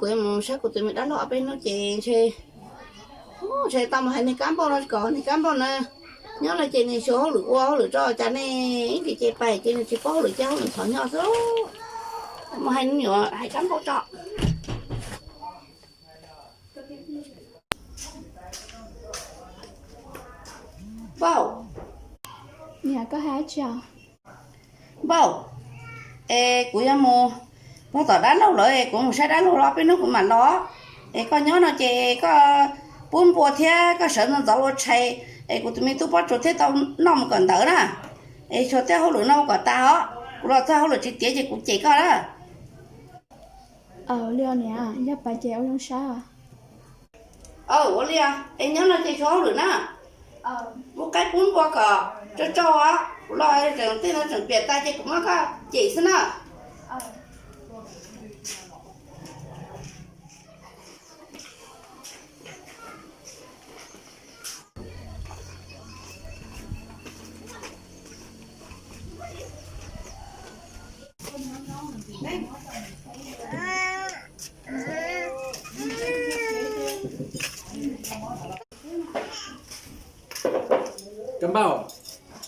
của em sẽ của tụi mình đã lo bên nó chè tao mà hay này cám bao nó có này cám bao nè nhớ là chè này số lửa qua lửa cho cha này cái chè bài chè này chè có lửa cháu lửa thỏ nhỏ số mà hay nhỏ hay cám bao trọ bao nhà có hai chào bao của em mua nó tỏ đá lâu rồi cũng sẽ đá lâu đó bên nó cũng mà nó có nhớ nó chè có bốn bùa thế có sợ nó giấu chạy của tụi mình tu bắt chuột thế tao nó mà còn đỡ nè chuột thế hậu lửa nó còn tao rồi tao hậu lửa chỉ tía cũng chỉ có đó Leo nè nhà bà chéo trong sao ủa Leo nhớ nó chơi số lửa nè một cái bốn bùa cỏ cho á rồi trường tên nó trường biệt ta chơi cũng có chỉ xin à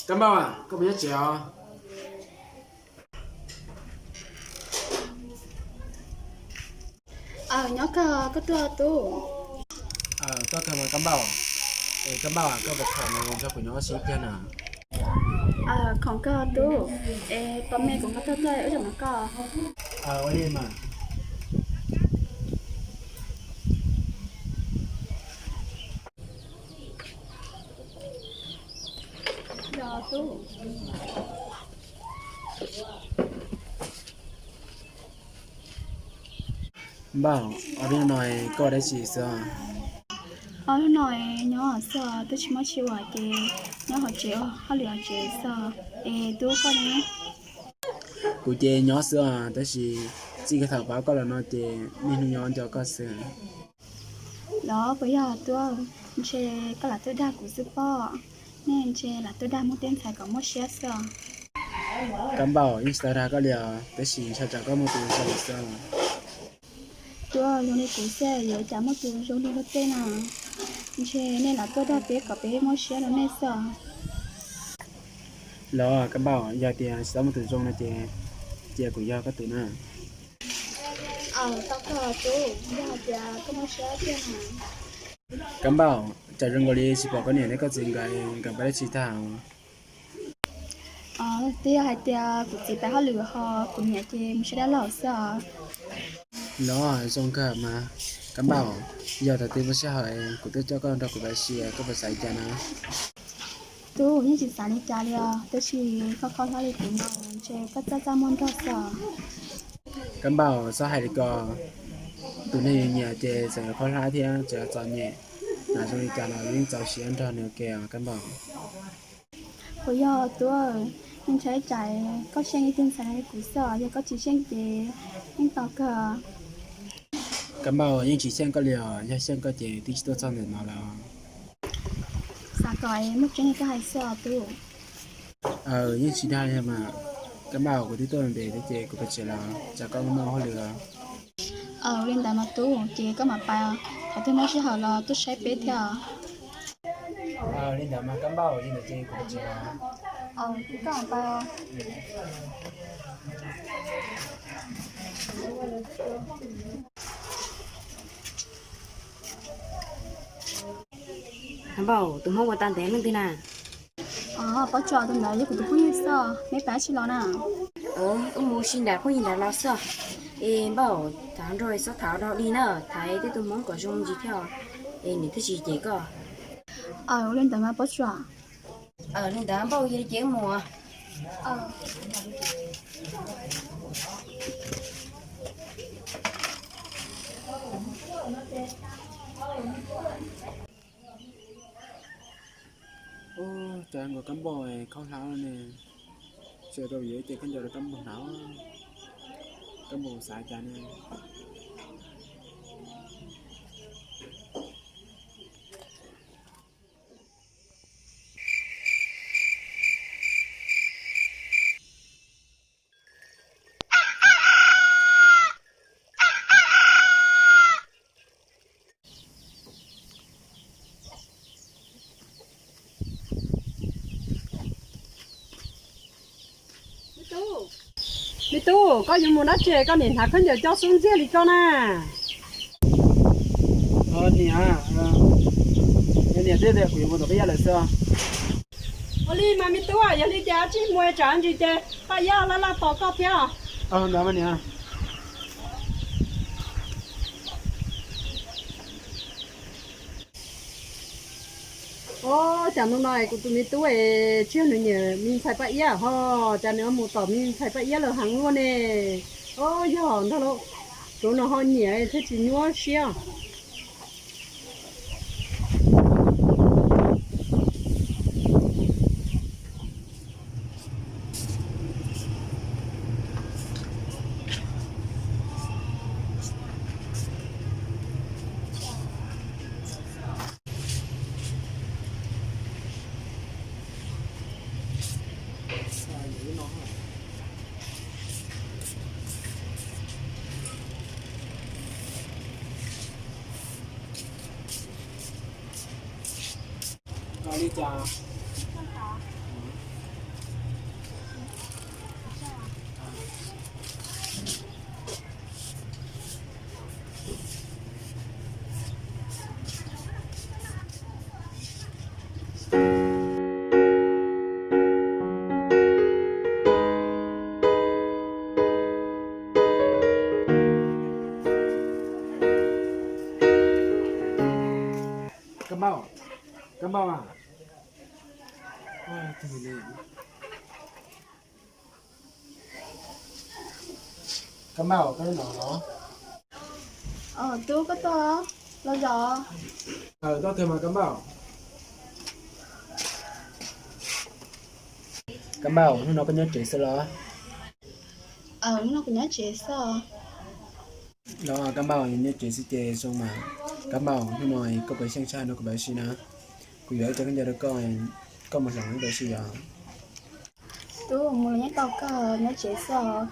Cắm bao à, có biết chèo nhớ có tua tu có thằng mà cắm bao à, có vật phẩm này cho của nó xí kia nè không có tu có mẹ cũng có tua ở trong nó có ở đây mà đó tu bảo ở đây nói có đấy chỉ sao nói nhỏ sợ tôi chỉ mới chịu ở cái nhỏ họ chịu họ lừa chịu sợ tu con nhé cụ chế nhỏ xưa đó chỉ cái thằng báo có là nó chế nên nhỏ cho có xưa đó bây giờ tôi chế có là tôi đa của super nên chế là tôi đa một tiền phải có một share sợ cắm bảo Instagram có liều đó chỉ cho chẳng có một tiền sao sao tôi luôn đi cũng xe rồi trả một tiền rồi đi hết tên nào chế nên là tôi đã biết có biết một share nó nên sợ lo cắm bảo giờ tiền sáu một tiền trong là chế của giờ có tiền nào tao có tu giờ có một share tiền cắm bảo trả rừng gọi đi chỉ bảo cái này nó có gì cái bài chỉ thảo tia hai tia của chị bé họ lừa họ của nhà chị mình sẽ đã lỡ sợ nó trong cả mà cắm bảo giờ tại tôi sẽ hỏi của tôi cho con đâu của bài xì có bài sai cho nó tu như chị sáng đi trả liền tôi chỉ có con thôi thì nó chơi các cha môn đó sợ cắm bảo sao hay được có tụi này nhà chơi sẽ khó lái thì chơi cho nhẹ là trong đi trả nó liên cháu xí ăn cho nữa kìa cắm bảo bây giờ tôi mình thấy chạy có xe như tên sáng của sợ giờ có chỉ xe gì nhưng tao cờ cắm bảo nhưng chỉ xem có liều nhưng xem có chỉ tí tôi cho nên nó là sao coi mức trên này có hay sợ tu nhưng chỉ đa thôi mà cắm bảo của tí tôi làm để chơi của chị là chả có nó hơi lừa lên tại mà tu chỉ có mà bài thấy tôi nói sẽ hỏi là tôi sẽ biết theo lên đó mà cắm bảo nhưng mà chơi của chị là có mà bài Thằng bảo tụi mong qua tan té mình thế nào. Bỏ trò tụi nó như của tụi không như sao mấy bé chỉ lo nào Ông mua xin đã không nhìn đã lo sợ. Em bảo tháng rồi sao tháo đó đi nữa, thấy cái tụi mong có dùng gì theo. Em để thấy gì vậy cơ. lên tụi nó bỏ trò Nên đã bảo gì chế mùa. ô trời ngồi cắm bòi không tháo nè chờ tôi vậy thì cái giờ cắm bòi não cắm bòi xài chả nè đi tu có những món đất chè con nhìn thằng con giờ cho xuống dưới đi con à nè nè thế thì quỷ một tổ bây giờ là sao oli mà mi tu à giờ đi giá chỉ mua trắng gì chè bây giờ là bỏ cọc kia đó mà nè ô chẳng lúc này của tụi mi tu ấy chưa nữa nhỉ mình phải bây giờ ho chẳng nữa một tổ mình phải bây giờ là hàng luôn nè ô giờ thôi đâu tụi nó ho nhỉ thế chỉ nhua xia đi chào cắm bao à ôi thì này cắm bao cái nó tôi có to lo giò đó thôi mà cắm bao nó có nhớ chỉ sao đó nó cũng nhớ chế sao đó cắm bao nhớ chỉ sẽ chơi xong mà cắm bao nó nói có phải sang sang nó có phải gì nữa cứ vậy cho cái giờ đó có một lần nữa gì à tôi mua nhớ tao có nhớ chế sao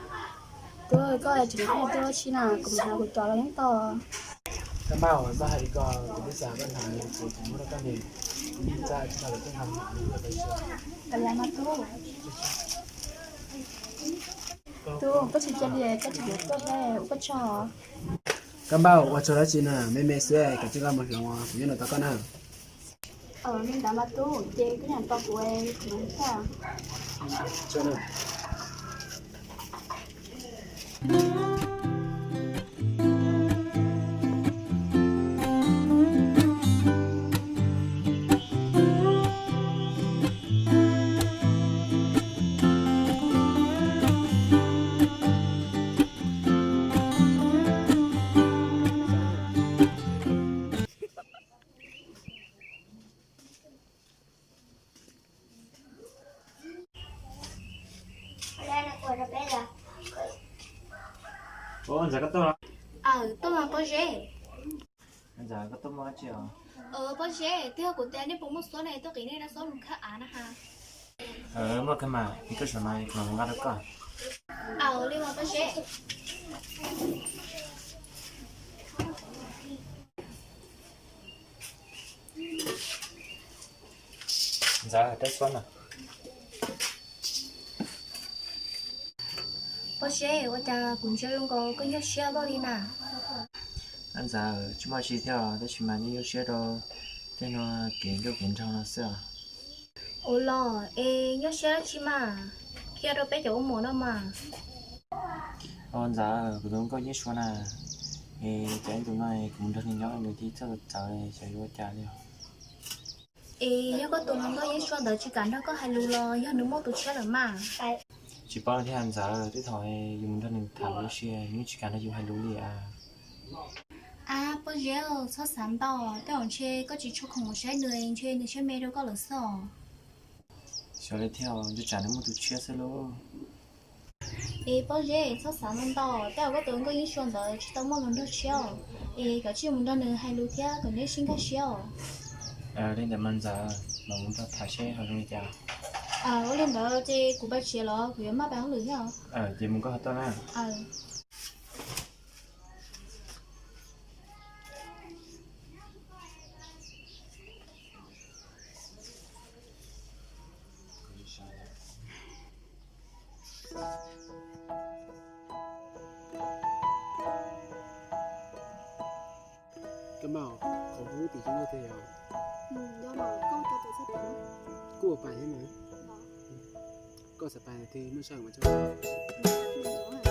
tôi có là chỉ hay tôi chỉ là cùng hàng của trò là nhớ tao cắm bao ra hay có cái giá bên hàng thì cũng nó cái này đi ra chúng ta được cái hàng như vậy cái là mà tôi có chỉ chơi gì có chỉ có đây có trò cắm bao qua chỗ đó chỉ nè mấy sữa cái chỉ là một lần à như là tao con à nên đã mà tôi chơi cái nhà to của em cũng sao cho nên Ủa, giờ có tôi tôi mà có dễ giờ có tôi mua chưa? có dễ theo của tên đi bốn một số này tôi nghĩ đây là số lượng khá án ha Mà cái mà cái số này còn ngon được con. liên quan có dễ Giờ test con à? có xe ở cha cũng chơi luôn có nhớ xe bao đi nè anh giờ chúng ta chỉ theo để chúng mình yêu xe đó thế nó kiến trong nó sợ ồ lo nhớ xe chi mà kia đâu bé chỗ mua đâu mà anh giờ cũng có những số nào cái tụi này cũng rất nhỏ người thì chắc là cháu này sẽ vô cha đi nhớ có tụi nó có nhớ xe đợi chỉ cần nó có hai lù lo nhớ nó mua tụi xe rồi mà chỉ bao thì anh giờ cái thôi dùng thân thảo vô xe nhưng chỉ cần nó dùng hai lúa đi bây giờ sao sáng tao tao ở chơi có chỉ chụp không một trái người chơi nên chơi mê đâu có lỡ sợ sau đấy theo cho trả nó một tụi chia sẻ luôn bây giờ sao sáng tao tao có tụi có những xe đợi chỉ tao mua lần đó chiều cái chuyện mình đang hai lù theo còn nếu xin cái chiều lên để mình giờ mà muốn cho thả xe hoặc không chào ở lên đó chơi của bác chị lo của má bán lưỡi hả chị muốn có hết to nè Cắm bảo khẩu vũ thì chúng tôi thì do mà con ta tự sát đó cua phải thế mà có sập bài thì mới sang mà cho mình rõ